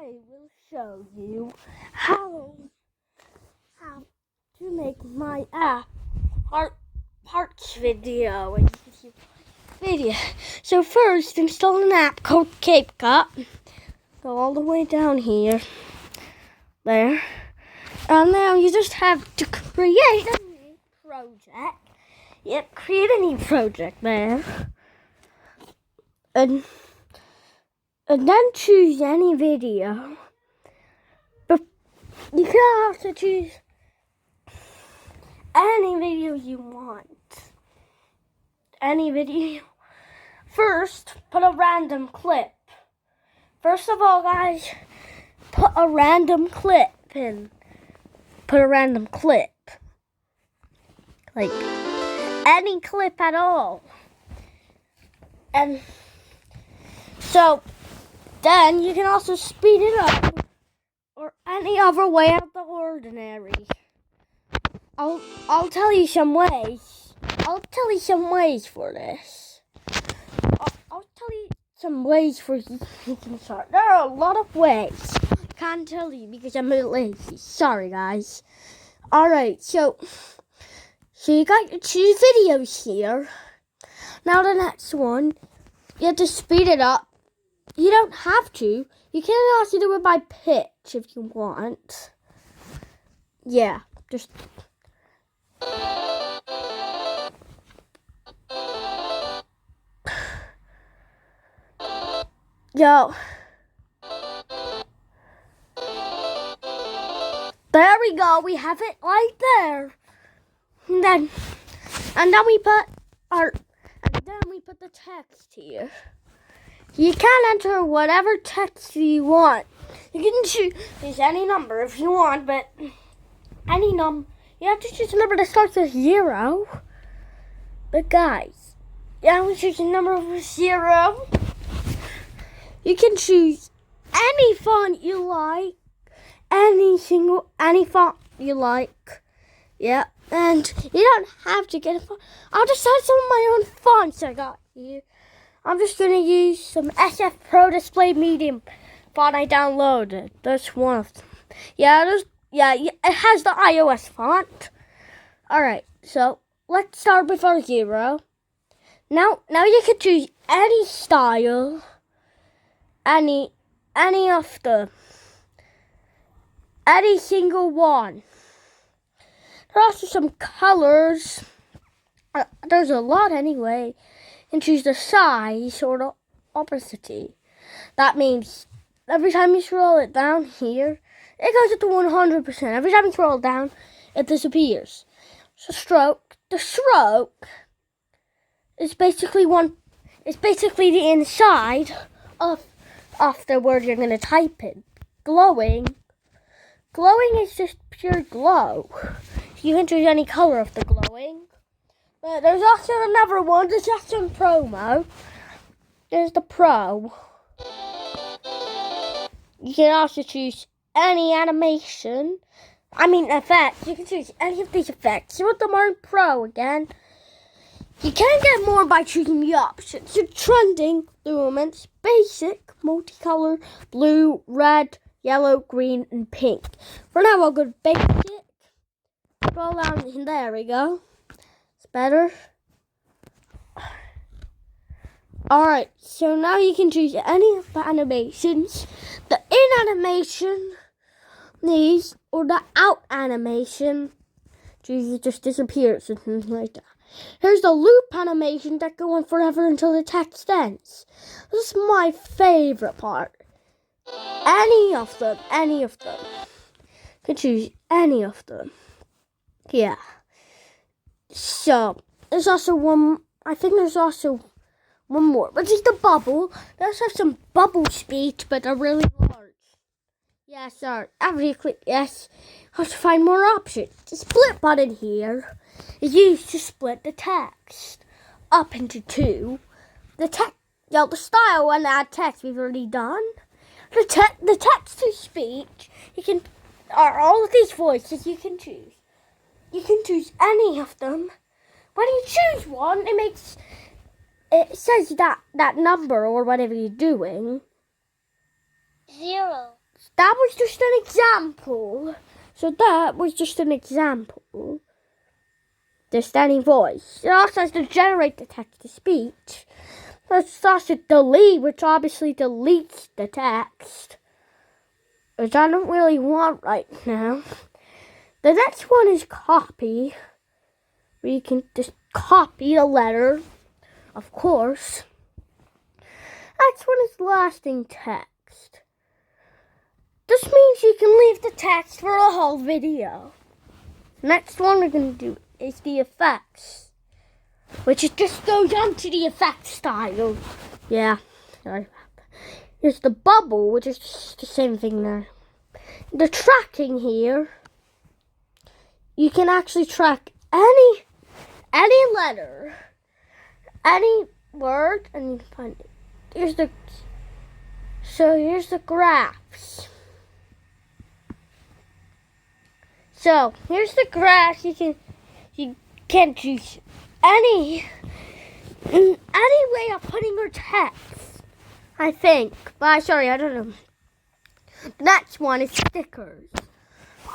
I will show you how to make my parts video and YouTube video. So first, install an app called Capcut. Go all the way down here, there, and now you just have to create a new project. Yep, create a new project there, and then choose any video. But you can also choose any video you want. Any video. First, put a random clip. First of all, guys, put a random clip in. Put a random clip. Like, any clip at all. And so, then you can also speed it up or any other way out of the ordinary. I'll tell you some ways. I'll tell you some ways for this. I'll tell you some ways for you can start. There are a lot of ways. Can't tell you because I'm a bit lazy. Sorry, guys. Alright, so you got your 2 videos here. Now the next one, you have to speed it up. You don't have to. You can also do it by pitch if you want. Yeah, just... Yo. There we go. We have it right there. And then we put the text here. You can enter whatever text you want. You can choose any number if you want, but any number. You have to choose a number that starts with 0. But guys, you have to choose a number with 0. You can choose any font you like, any font you like. Yeah, and you don't have to get a font. I'll just add some of my own fonts I got here. I'm just going to use some SF Pro Display Medium font I downloaded. That's one of them. Yeah, it has the iOS font. Alright, so let's start with our 0. Now you can choose any style, any single one. There are also some colors. There's a lot anyway. And choose the size or the opacity. That means every time you scroll it down here, it goes up to 100%. Every time you scroll it down, it disappears. So the stroke is basically the inside of the word you're gonna type in. Glowing is just pure glow. You can choose any color of the glowing. But there's also another one. There's just some promo. There's the Pro. You can also choose any animation. Effects. You can choose any of these effects. You want the more Pro again. You can get more by choosing the options. Your trending, lumens, basic, multicolor, blue, red, yellow, green, and pink. For now, I'll go to basic. Scroll down, and there we go. Better. Alright, so now you can choose any of the animations. The in animation, these, or the out animation. It just disappears and things like that. Here's the loop animation that go on forever until the text ends. This is my favorite part. Any of them. You can choose any of them. Yeah. So, there's also one, I think there's also one more, which is the bubble. They also have some bubble speech, but they're really large. Yeah, sorry, every click, yes. I have to find more options. The split button here is used to split the text up into 2. The style and add text we've already done. The text to speech, all of these voices you can choose. You can choose any of them. When you choose one, it says that number or whatever you're doing. 0. that was just an example. So that was just an example. Just any voice. It also has to generate the text-to-speech. Let's also delete, which obviously deletes the text, which I don't really want right now. The next one is copy, where you can just copy a letter, of course. Next one is lasting text. This means you can leave the text for a whole video. Next one we're going to do is the effects, which it just goes onto the effect style. Yeah, sorry. Here's the bubble, which is just the same thing there. The tracking here, you can actually track any letter, any word, and you can find it. Here's the graphs. So here's the graphs. You can choose any way of putting your text, I think. But sorry, I don't know. The next one is stickers.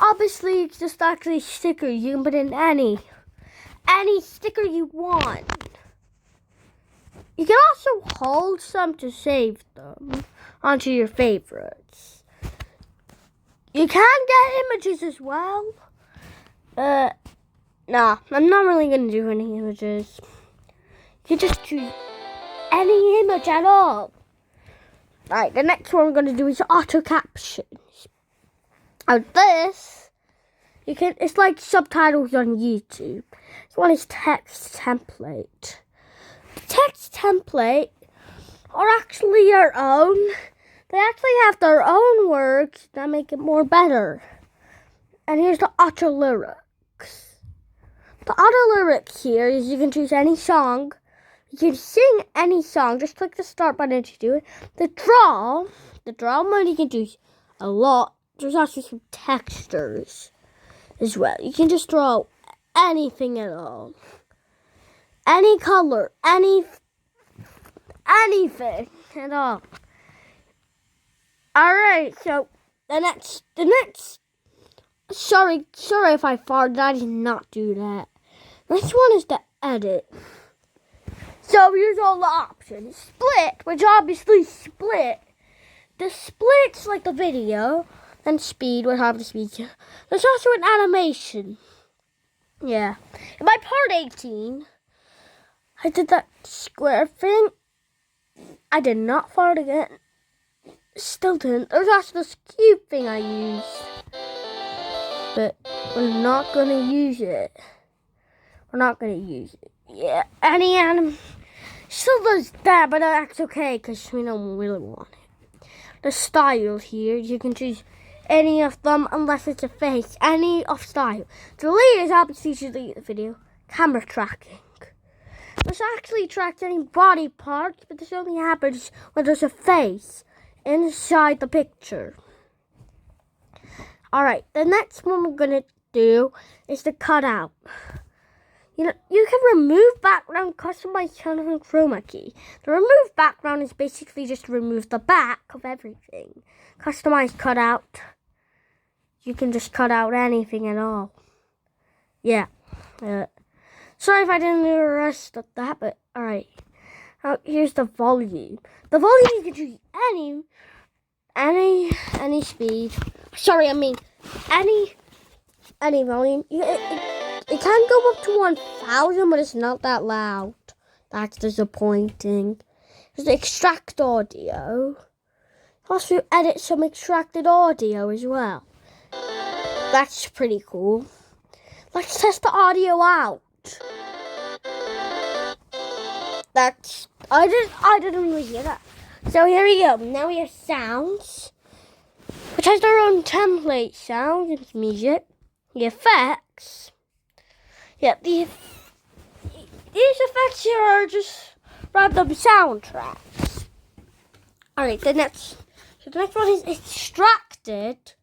Obviously, it's just actually stickers. You can put in any sticker you want. You can also hold some to save them onto your favorites. You can get images as well. Nah, I'm not really going to do any images. You can just choose any image at all. Alright, the next one we're going to do is auto captions. Now this, it's like subtitles on YouTube. This one is text template. Text template are actually your own. They actually have their own words that make it more better. And here's the auto lyrics. The auto lyrics here is you can choose any song. You can sing any song. Just click the start button to do it. The draw mode you can do a lot. There's also some textures as well. You can just draw anything at all. Any color, anything at all. Alright, so the next sorry if I farted, I did not do that. Next one is the edit. So here's all the options. Split, which obviously split. The split's like the video. And speed, what have the speed. There's also an animation. Yeah. In my part 18, I did that square thing. I did not fart again. Still didn't. There's also this cube thing I used. But we're not going to use it. Yeah. Any anim still does that, but that's okay because we don't really want it. The style here, you can choose any of them unless it's a face. Any of style. Delete is obviously to delete the video. Camera tracking. This actually tracks any body parts, but this only happens when there's a face inside the picture. Alright, the next one we're gonna do is the cutout. You know, you can remove background, customize channel, and chroma key. The remove background is basically just to remove the back of everything. Customize cutout. You can just cut out anything at all. Yeah. Sorry if I didn't do the rest of that, but alright. Now here's the volume. The volume you can choose any speed. Sorry, I mean any volume. It can go up to 1,000, but it's not that loud. That's disappointing. There's the extract audio. Also edit some extracted audio as well. That's pretty cool. Let's test the audio out. I didn't really hear that. So here we go. Now we have sounds, which has their own template sounds. It's music. The effects. Yeah, these effects here are just random soundtracks. Alright, the next one is extracted,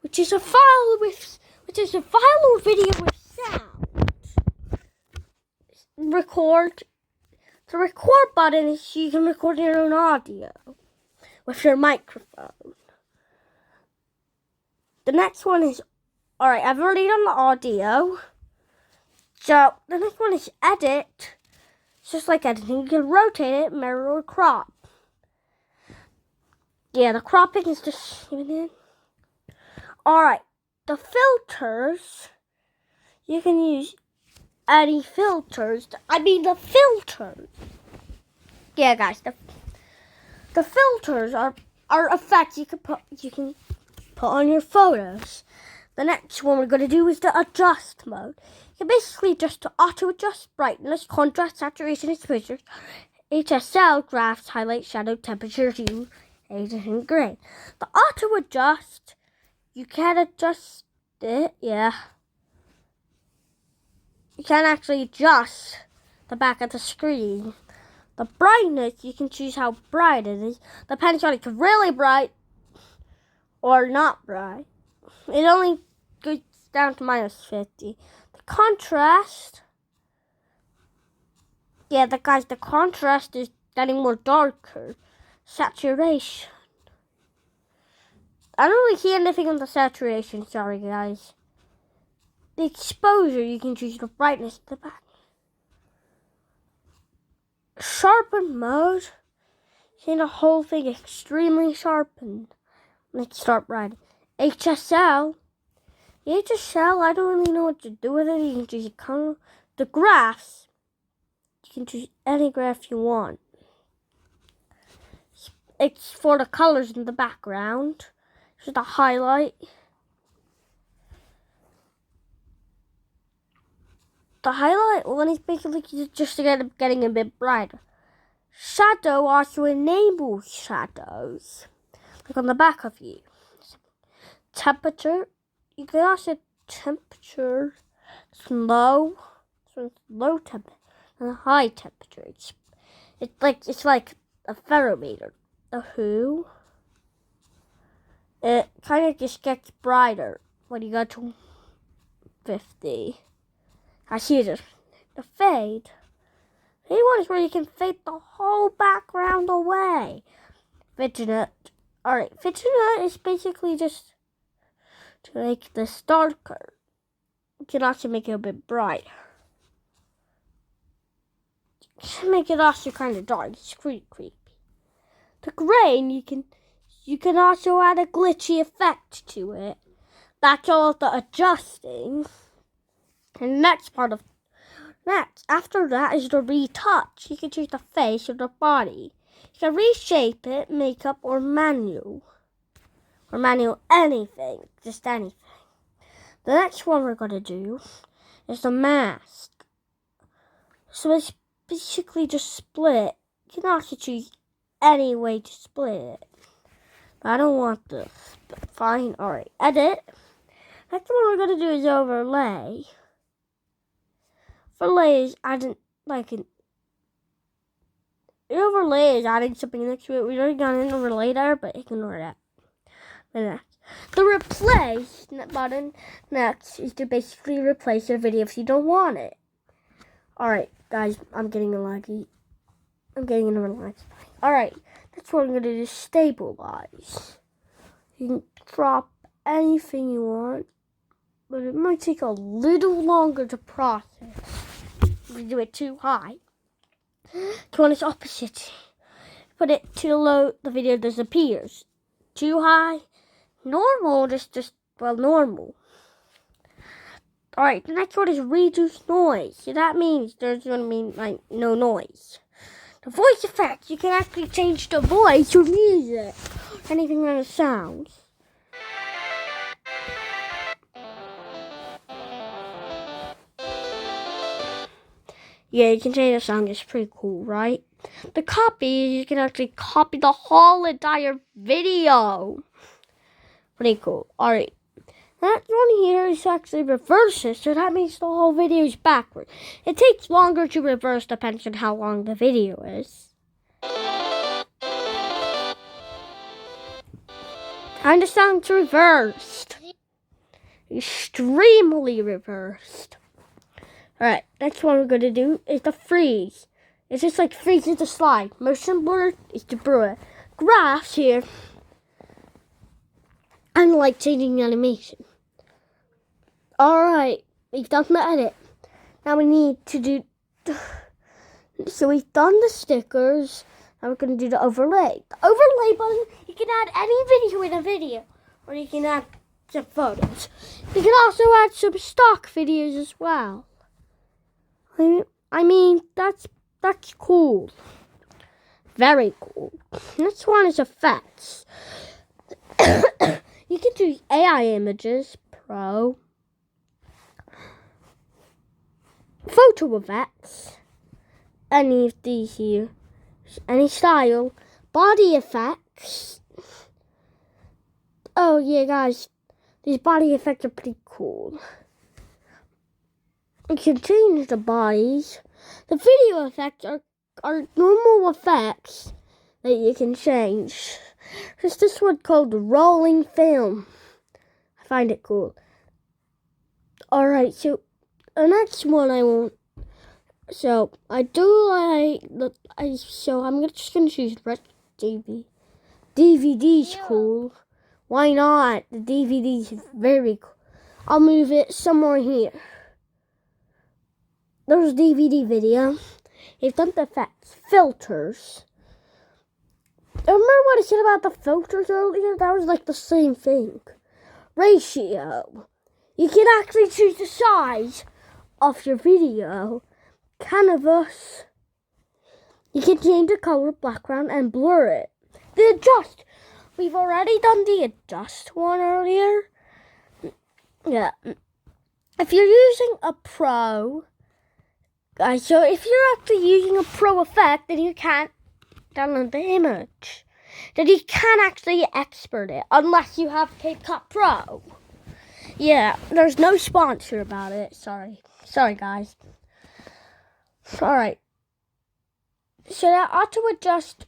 which is a file or video with sound. The record button is you can record your own audio with your microphone. The next one is, alright, I've already done the audio. So the next one is edit. It's just like editing. You can rotate it, mirror, or crop. Yeah, the cropping is just in. Alright, the filters. You can use any filters. The filters. Yeah, guys, the filters are effects you can put on your photos. The next one we're going to do is the adjust mode. You can basically just auto adjust brightness, contrast, saturation, exposure, HSL, graphs, highlight, shadow, temperature, hue, age, and grain. The auto adjust, you can adjust it, yeah. You can actually adjust the back of the screen. The brightness, you can choose how bright it is. Depends on if it's really bright or not bright. It only goes down to -50. The contrast, yeah, the contrast is getting more darker. Saturation. I don't really see anything on the saturation, sorry guys. The exposure, you can choose the brightness of the back. Sharpen mode, seeing the whole thing extremely sharpened. Let's start writing. HSL. The HSL, I don't really know what to do with it. You can choose the graphs. You can choose any graph you want. It's for the colors in the background. Just a highlight. The highlight one is basically just getting a bit brighter. Shadow also enables shadows, like on the back of you. Temperature, you can also temperature. It's low, so it's low temperature and high temperature. It's like a thermometer. The hue, it kind of just gets brighter when you go to 50. I see the fade. Fade one is where you can fade the whole background away. Vignette. Alright, vignette is basically just to make this darker. You can also make it a bit brighter. You can make it also kind of dark. It's pretty creepy. The grain, you can also add a glitchy effect to it. That's all of the adjusting. And after that is the retouch. You can choose the face or the body. You can reshape it, makeup, or manual. Or manual anything, just anything. The next one we're going to do is the mask. So it's basically just split. You can also choose any way to split it. But I don't want this. But fine, alright. Edit. Next one we're going to do is overlay. Overlay is adding overlay is adding something next to it. We already got an overlay there, but ignore that. The replace button next is to basically replace your video if you don't want it. Alright, guys, I'm getting another lag. Alright, that's what I'm going to do, stabilize. You can drop anything you want, but it might take a little longer to process. If you do it too high. If you want its opposite, put it too low, the video disappears. Too high, normal, just normal. Alright, the next one is reduce noise. So that means there's going to be no noise. The voice effects, you can actually change the voice or music, anything that sounds. Yeah, you can change the sound. It's pretty cool, right? The copy, you can actually copy the whole entire video. Pretty cool. Alright. That one here is actually reverses, so that means the whole video is backward. It takes longer to reverse depending on how long the video is. And the sound's reversed. Extremely reversed. Alright, next one we're going to do is the freeze. It's just like freezing the slide. Motion blur is the blur. Graphs here. and like changing the animation. Alright, we've done the edit. Now we need to do... So we've done the stickers. Now we're going to do the overlay. The overlay button, you can add any video in a video. Or you can add some photos. You can also add some stock videos as well. I mean, that's cool. Very cool. Next one is effects. You can do AI images, Pro, photo effects, any of these here, any style, body effects. Oh yeah, guys, these body effects are pretty cool. You can change the bodies. The video effects are normal effects that you can change. There's this one called rolling film. I find it cool. Alright, so the next one I want. So I do like so I'm just gonna choose DVD. DVD's cool. Why not? The DVD's very cool. I'll move it somewhere here. There's DVD video. You've done the effects. Filters. Remember what I said about the filters earlier? That was like the same thing. Ratio. You can actually choose the size of your video. Canvas. You can change the color, background, and blur it. The adjust. We've already done the adjust one earlier. Yeah. If you're using a pro, guys, so if you're actually using a pro effect, then you can't download the image. Then you can't actually export it unless you have Capcut Pro. Yeah, there's no sponsor about it. Sorry, guys. Alright. So that auto adjust,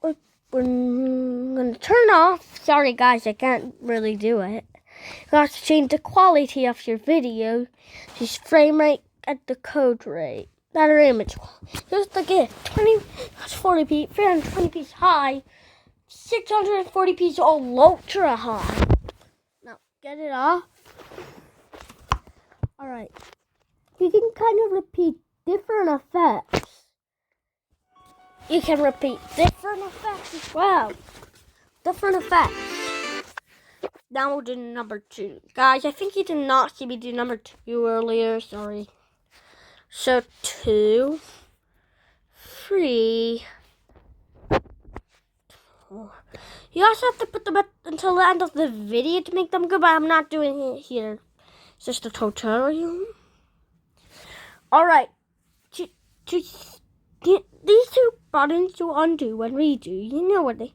we're going to turn off. Sorry, guys, I can't really do it. You have to change the quality of your video. Just frame rate at the code rate. That are image. Here's the gift. 40p, 320p high, 640p all ultra high. Now get it off. Alright. You can kind of repeat different effects. You can repeat different effects as well. Different effects. Now we'll do number 2. Guys, I think you did not see me do number 2 earlier. Sorry. So 2, 3, 4. You also have to put them until the end of the video to make them good, but I'm not doing it here. It's just a tutorial. Alright. These 2 buttons to undo and redo. You know what they...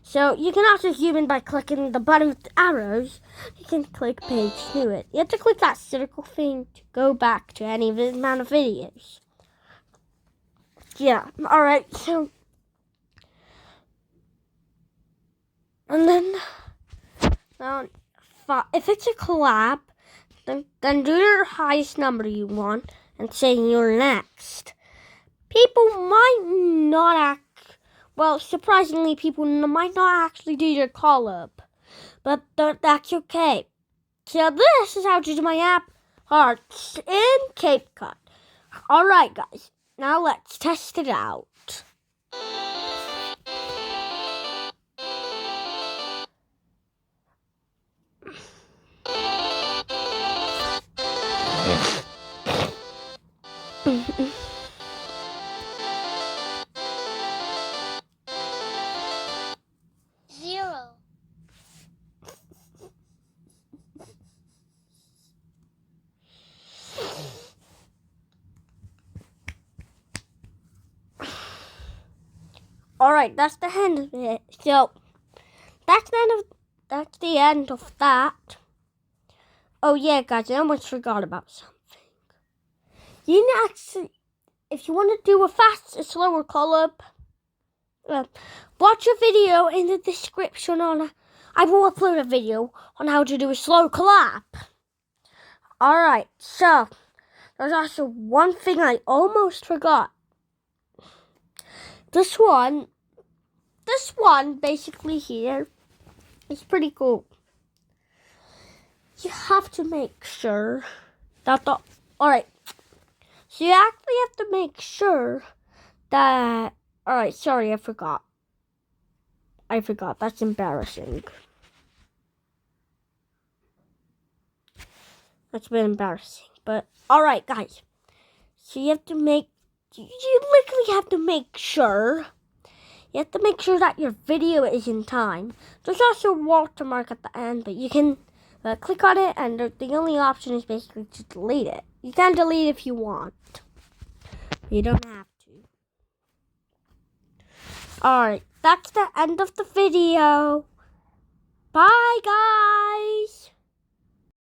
So you can also zoom in by clicking the button with the arrows. You can click page to it. You have to click that circle thing to go back to any amount of videos. Yeah, alright, so... And then... Now, if it's a collab, then do your highest number you want and say you're next. People might not act... Well, surprisingly, people might not actually do your collab, but that's okay. So this is how to do my app hearts in Capcut. Alright, guys, now let's test it out. Alright, that's the end of it. So that's the end of that. Oh yeah, guys, I almost forgot about something. You can actually, if you want to do a slower collab, watch a video in the description I will upload a video on how to do a slow collab. Alright, so there's also one thing I almost forgot. This one basically here It's pretty cool. You have to make sure that alright. So you actually have to make sure that alright, sorry, I forgot. That's embarrassing. That's been embarrassing. But alright guys. So you literally have to make sure. You have to make sure that your video is in time. There's also a watermark at the end, but you can click on it, and the only option is basically to delete it. You can delete it if you want. You don't have to. Alright, that's the end of the video. Bye, guys!